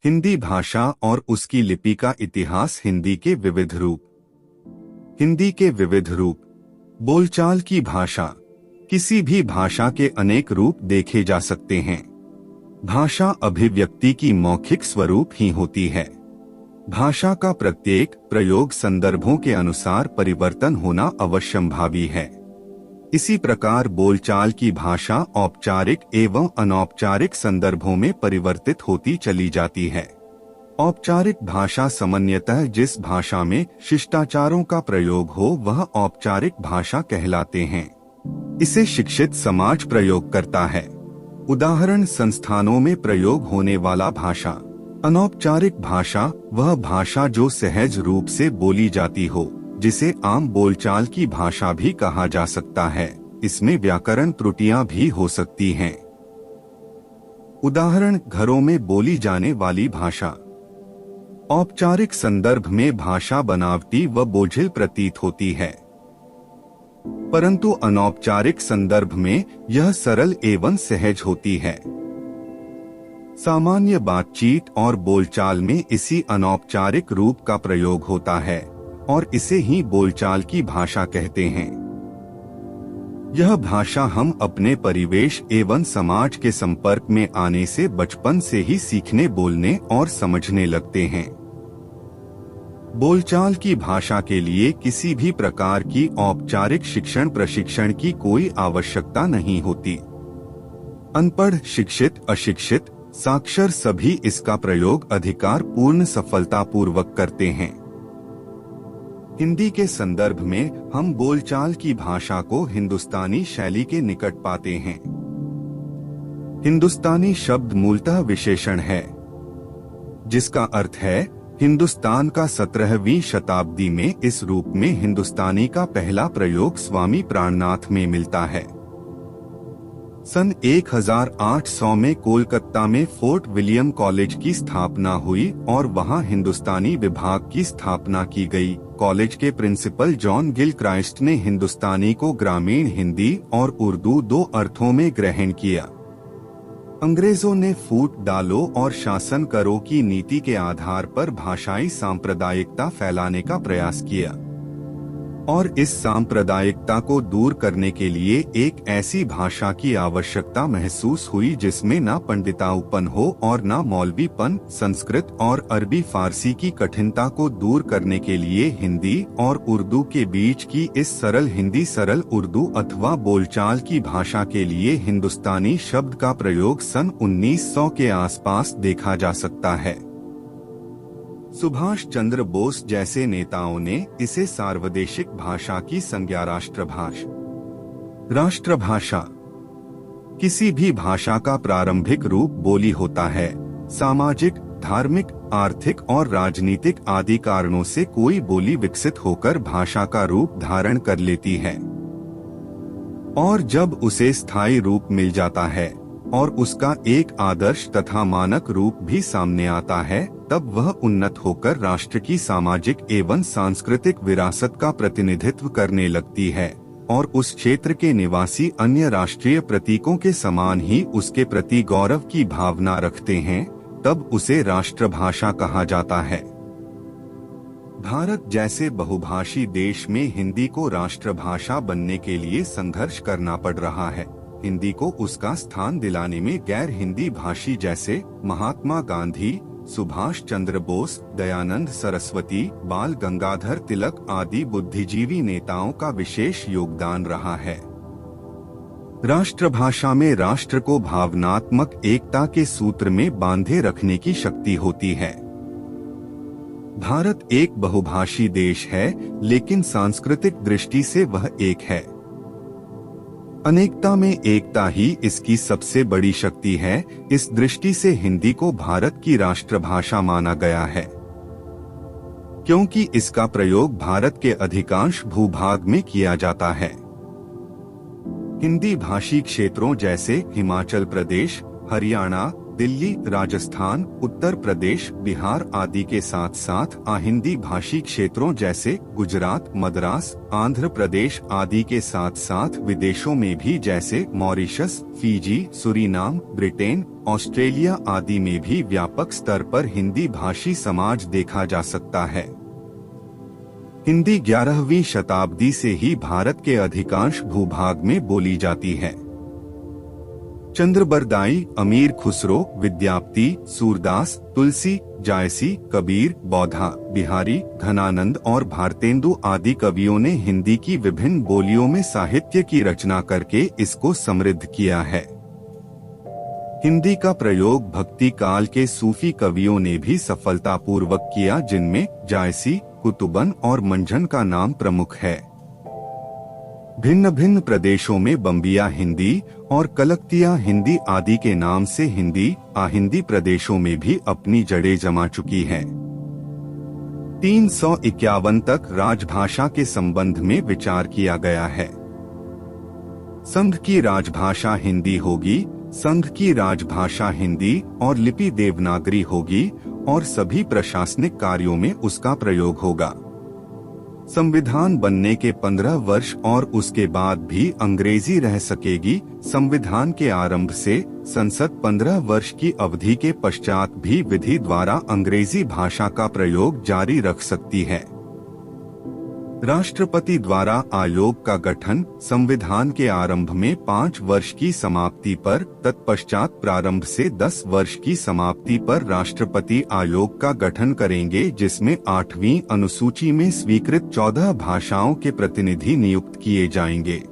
हिंदी भाषा और उसकी लिपि का इतिहास। हिंदी के विविध रूप। हिंदी के विविध रूप। बोलचाल की भाषा। किसी भी भाषा के अनेक रूप देखे जा सकते हैं। भाषा अभिव्यक्ति की मौखिक स्वरूप ही होती है। भाषा का प्रत्येक प्रयोग संदर्भों के अनुसार परिवर्तन होना अवश्यंभावी है। इसी प्रकार बोलचाल की भाषा औपचारिक एवं अनौपचारिक संदर्भों में परिवर्तित होती चली जाती है। औपचारिक भाषा सामान्यतः जिस भाषा में शिष्टाचारों का प्रयोग हो वह औपचारिक भाषा कहलाते हैं। इसे शिक्षित समाज प्रयोग करता है। उदाहरण संस्थानों में प्रयोग होने वाला भाषा। अनौपचारिक भाषा वह भाषा जो सहज रूप से बोली जाती हो, जिसे आम बोलचाल की भाषा भी कहा जा सकता है। इसमें व्याकरण त्रुटियां भी हो सकती हैं। उदाहरण घरों में बोली जाने वाली भाषा। औपचारिक संदर्भ में भाषा बनावटी व बोझिल प्रतीत होती है, परंतु अनौपचारिक संदर्भ में यह सरल एवं सहज होती है। सामान्य बातचीत और बोलचाल में इसी अनौपचारिक रूप का प्रयोग होता है और इसे ही बोलचाल की भाषा कहते हैं। यह भाषा हम अपने परिवेश एवं समाज के संपर्क में आने से बचपन से ही सीखने, बोलने और समझने लगते हैं। बोलचाल की भाषा के लिए किसी भी प्रकार की औपचारिक शिक्षण प्रशिक्षण की कोई आवश्यकता नहीं होती। अनपढ़, शिक्षित, अशिक्षित, साक्षर सभी इसका प्रयोग अधिकार पूर्ण सफलतापूर्वक करते हैं। हिंदी के संदर्भ में हम बोलचाल की भाषा को हिंदुस्तानी शैली के निकट पाते हैं। हिंदुस्तानी शब्द मूलतः विशेषण है, जिसका अर्थ है हिंदुस्तान का। 17वीं शताब्दी में इस रूप में हिंदुस्तानी का पहला प्रयोग स्वामी प्राणनाथ में मिलता है। सन 1800 में कोलकाता में फोर्ट विलियम कॉलेज की स्थापना हुई और वहां हिंदुस्तानी विभाग की स्थापना की गई। कॉलेज के प्रिंसिपल जॉन गिलक्राइस्ट ने हिंदुस्तानी को ग्रामीण हिंदी और उर्दू दो अर्थों में ग्रहण किया। अंग्रेजों ने फूट डालो और शासन करो की नीति के आधार पर भाषाई सांप्रदायिकता फैलाने का प्रयास किया और इस सांप्रदायिकता को दूर करने के लिए एक ऐसी भाषा की आवश्यकता महसूस हुई जिसमें न पंडिताऊपन हो और न मौलवीपन। संस्कृत और अरबी फारसी की कठिनता को दूर करने के लिए हिंदी और उर्दू के बीच की इस सरल हिंदी, सरल उर्दू अथवा बोलचाल की भाषा के लिए हिंदुस्तानी शब्द का प्रयोग सन 1900 के आसपास देखा जा सकता है। सुभाष चंद्र बोस जैसे नेताओं ने इसे सार्वदेशिक भाषा की संज्ञा राष्ट्रभाषा। किसी भी भाषा का प्रारंभिक रूप बोली होता है। सामाजिक, धार्मिक, आर्थिक और राजनीतिक आदि कारणों से कोई बोली विकसित होकर भाषा का रूप धारण कर लेती है और जब उसे स्थायी रूप मिल जाता है और उसका एक आदर्श तथा मानक रूप भी सामने आता है, तब वह उन्नत होकर राष्ट्र की सामाजिक एवं सांस्कृतिक विरासत का प्रतिनिधित्व करने लगती है और उस क्षेत्र के निवासी अन्य राष्ट्रीय प्रतीकों के समान ही उसके प्रति गौरव की भावना रखते हैं। तब उसे राष्ट्रभाषा कहा जाता है। भारत जैसे बहुभाषी देश में हिंदी को राष्ट्रभाषा बनने के लिए संघर्ष करना पड़ रहा है। हिंदी को उसका स्थान दिलाने में गैर हिंदी भाषी जैसे महात्मा गांधी, सुभाष चंद्र बोस, दयानंद सरस्वती, बाल गंगाधर तिलक आदि बुद्धिजीवी नेताओं का विशेष योगदान रहा है। राष्ट्रभाषा में राष्ट्र को भावनात्मक एकता के सूत्र में बांधे रखने की शक्ति होती है। भारत एक बहुभाषी देश है, लेकिन सांस्कृतिक दृष्टि से वह एक है। अनेकता में एकता ही इसकी सबसे बड़ी शक्ति है। इस दृष्टि से हिंदी को भारत की राष्ट्रभाषा माना गया है, क्योंकि इसका प्रयोग भारत के अधिकांश भूभाग में किया जाता है। हिंदी भाषी क्षेत्रों जैसे हिमाचल प्रदेश, हरियाणा, दिल्ली, राजस्थान, उत्तर प्रदेश, बिहार आदि के साथ साथ अहिंदी भाषी क्षेत्रों जैसे गुजरात, मद्रास, आंध्र प्रदेश आदि के साथ साथ विदेशों में भी जैसे Mauritius, Fiji, Suriname, Britain, Australia आदि में भी व्यापक स्तर पर हिंदी भाषी समाज देखा जा सकता है। हिंदी 11वीं शताब्दी से ही भारत के अधिकांश भूभाग में बोली जाती है। चंद्रबरदाई, अमीर खुसरो, विद्यापति, सूरदास, तुलसी, जायसी, कबीर, बौद्धा, बिहारी, घनानंद और भारतेंदु आदि कवियों ने हिंदी की विभिन्न बोलियों में साहित्य की रचना करके इसको समृद्ध किया है। हिंदी का प्रयोग भक्ति काल के सूफी कवियों ने भी सफलतापूर्वक किया, जिनमें जायसी, कुतुबन और मंझन का नाम प्रमुख है। भिन्न भिन्न प्रदेशों में बम्बिया हिंदी और कलकतिया हिंदी आदि के नाम से हिंदी अहिंदी प्रदेशों में भी अपनी जड़ें जमा चुकी है। 351 तक राजभाषा के संबंध में विचार किया गया है। संघ की राजभाषा हिंदी होगी, संघ की राजभाषा हिंदी और लिपि देवनागरी होगी और सभी प्रशासनिक कार्यों में उसका प्रयोग होगा। संविधान बनने के 15 वर्ष और उसके बाद भी अंग्रेजी रह सकेगी। संविधान के आरंभ से संसद 15 वर्ष की अवधि के पश्चात भी विधि द्वारा अंग्रेजी भाषा का प्रयोग जारी रख सकती है। राष्ट्रपति द्वारा आयोग का गठन संविधान के आरंभ में 5 वर्ष की समाप्ति पर, तत्पश्चात प्रारंभ से 10 वर्ष की समाप्ति पर राष्ट्रपति आयोग का गठन करेंगे, जिसमें 8वीं अनुसूची में स्वीकृत 14 भाषाओं के प्रतिनिधि नियुक्त किए जाएंगे।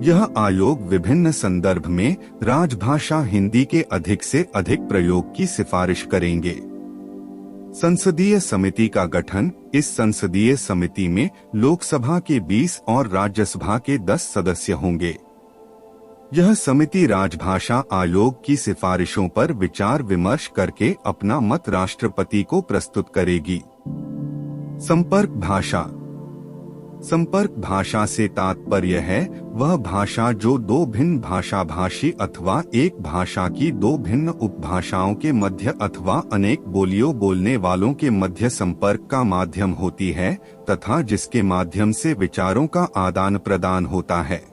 यह आयोग विभिन्न संदर्भ में राजभाषा हिंदी के अधिक से अधिक प्रयोग की सिफारिश करेंगे। संसदीय समिति का गठन। इस संसदीय समिति में लोकसभा के 20 और राज्यसभा के 10 सदस्य होंगे। यह समिति राजभाषा आयोग की सिफारिशों पर विचार विमर्श करके अपना मत राष्ट्रपति को प्रस्तुत करेगी। संपर्क भाषा। संपर्क भाषा से तात्पर्य है वह भाषा जो दो भिन्न भाषा भाषी अथवा एक भाषा की दो भिन्न उपभाषाओं के मध्य अथवा अनेक बोलियों बोलने वालों के मध्य संपर्क का माध्यम होती है तथा जिसके माध्यम से विचारों का आदान प्रदान होता है।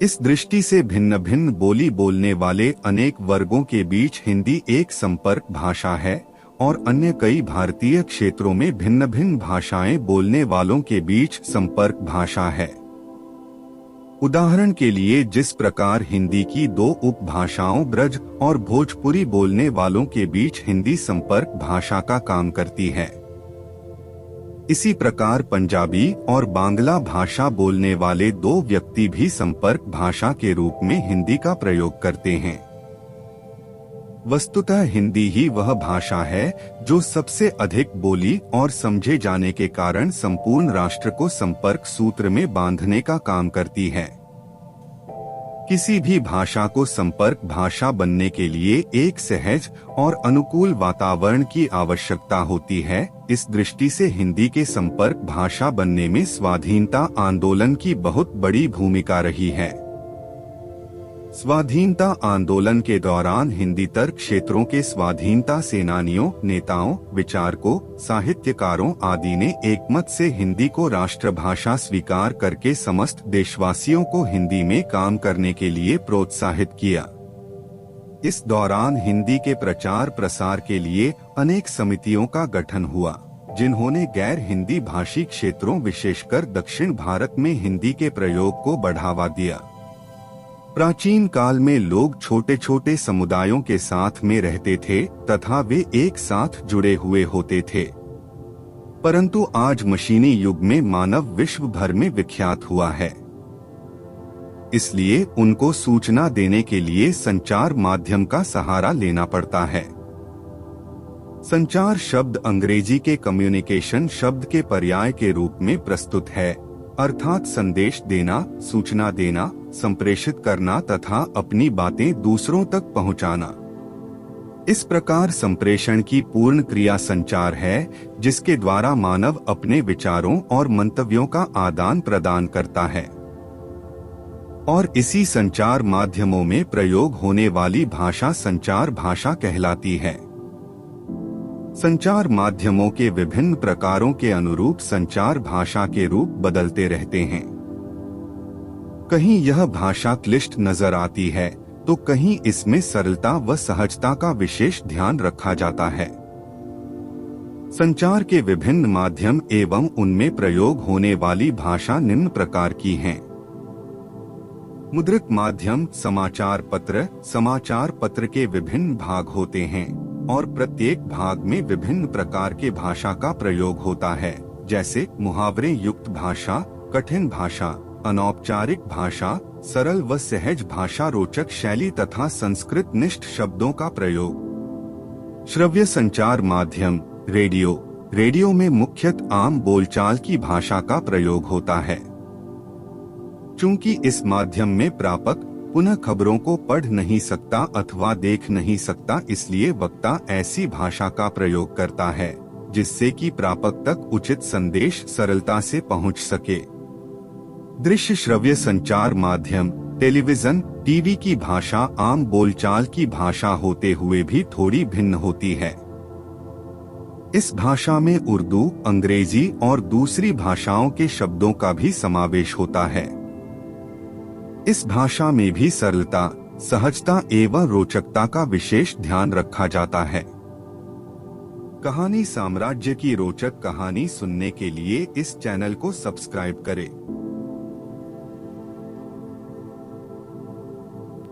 इस दृष्टि से भिन्न भिन्न बोली बोलने वाले अनेक वर्गों के बीच हिंदी एक संपर्क भाषा है और अन्य कई भारतीय क्षेत्रों में भिन्न भिन्न भाषाएं बोलने वालों के बीच संपर्क भाषा है। उदाहरण के लिए जिस प्रकार हिंदी की दो उपभाषाओं ब्रज और भोजपुरी बोलने वालों के बीच हिंदी संपर्क भाषा का काम करती है, इसी प्रकार पंजाबी और बांग्ला भाषा बोलने वाले दो व्यक्ति भी संपर्क भाषा के रूप में हिंदी का प्रयोग करते हैं। वस्तुतः हिंदी ही वह भाषा है जो सबसे अधिक बोली और समझे जाने के कारण संपूर्ण राष्ट्र को संपर्क सूत्र में बांधने का काम करती है। किसी भी भाषा को संपर्क भाषा बनने के लिए एक सहज और अनुकूल वातावरण की आवश्यकता होती है। इस दृष्टि से हिंदी के संपर्क भाषा बनने में स्वाधीनता आंदोलन की बहुत बड़ी भूमिका रही है। स्वाधीनता आंदोलन के दौरान हिंदीतर क्षेत्रों के स्वाधीनता सेनानियों, नेताओं, विचारकों, साहित्यकारों आदि ने एकमत से हिंदी को राष्ट्रभाषा स्वीकार करके समस्त देशवासियों को हिंदी में काम करने के लिए प्रोत्साहित किया। इस दौरान हिंदी के प्रचार प्रसार के लिए अनेक समितियों का गठन हुआ, जिन्होंने गैर हिंदी भाषी क्षेत्रों विशेषकर दक्षिण भारत में हिंदी के प्रयोग को बढ़ावा दिया। प्राचीन काल में लोग छोटे छोटे समुदायों के साथ में रहते थे तथा वे एक साथ जुड़े हुए होते थे, परंतु आज मशीनी युग में मानव विश्व भर में विख्यात हुआ है। इसलिए उनको सूचना देने के लिए संचार माध्यम का सहारा लेना पड़ता है। संचार शब्द अंग्रेजी के कम्युनिकेशन शब्द के पर्याय के रूप में प्रस्तुत है, अर्थात संदेश देना, सूचना देना, संप्रेषित करना तथा अपनी बातें दूसरों तक पहुंचाना। इस प्रकार संप्रेषण की पूर्ण क्रिया संचार है, जिसके द्वारा मानव अपने विचारों और मंतव्यों का आदान प्रदान करता है। और इसी संचार माध्यमों में प्रयोग होने वाली भाषा संचार भाषा कहलाती है। संचार माध्यमों के विभिन्न प्रकारों के अनुरूप संचार भाषा के रूप बदलते रहते हैं। कहीं यह भाषा क्लिष्ट नजर आती है तो कहीं इसमें सरलता व सहजता का विशेष ध्यान रखा जाता है। संचार के विभिन्न माध्यम एवं उनमें प्रयोग होने वाली भाषा निम्न प्रकार की हैं। मुद्रित माध्यम समाचार पत्र के विभिन्न भाग होते हैं और प्रत्येक भाग में विभिन्न प्रकार के भाषा का प्रयोग होता है, जैसे मुहावरे युक्त भाषा, कठिन भाषा, अनौपचारिक भाषा, सरल व सहज भाषा, रोचक शैली तथा संस्कृत निष्ठ शब्दों का प्रयोग। श्रव्य संचार माध्यम रेडियो में मुख्यतः आम बोलचाल की भाषा का प्रयोग होता है। चूंकि इस माध्यम में प्रापक पुनः खबरों को पढ़ नहीं सकता अथवा देख नहीं सकता, इसलिए वक्ता ऐसी भाषा का प्रयोग करता है जिससे कि प्रापक तक उचित संदेश सरलता से पहुंच सके। दृश्य श्रव्य संचार माध्यम टेलीविजन टीवी की भाषा आम बोलचाल की भाषा होते हुए भी थोड़ी भिन्न होती है। इस भाषा में उर्दू, अंग्रेजी और दूसरी भाषाओं के शब्दों का भी समावेश होता है। इस भाषा में भी सरलता, सहजता एवं रोचकता का विशेष ध्यान रखा जाता है। कहानी साम्राज्य की रोचक कहानी सुनने के लिए इस चैनल को सब्सक्राइब करें।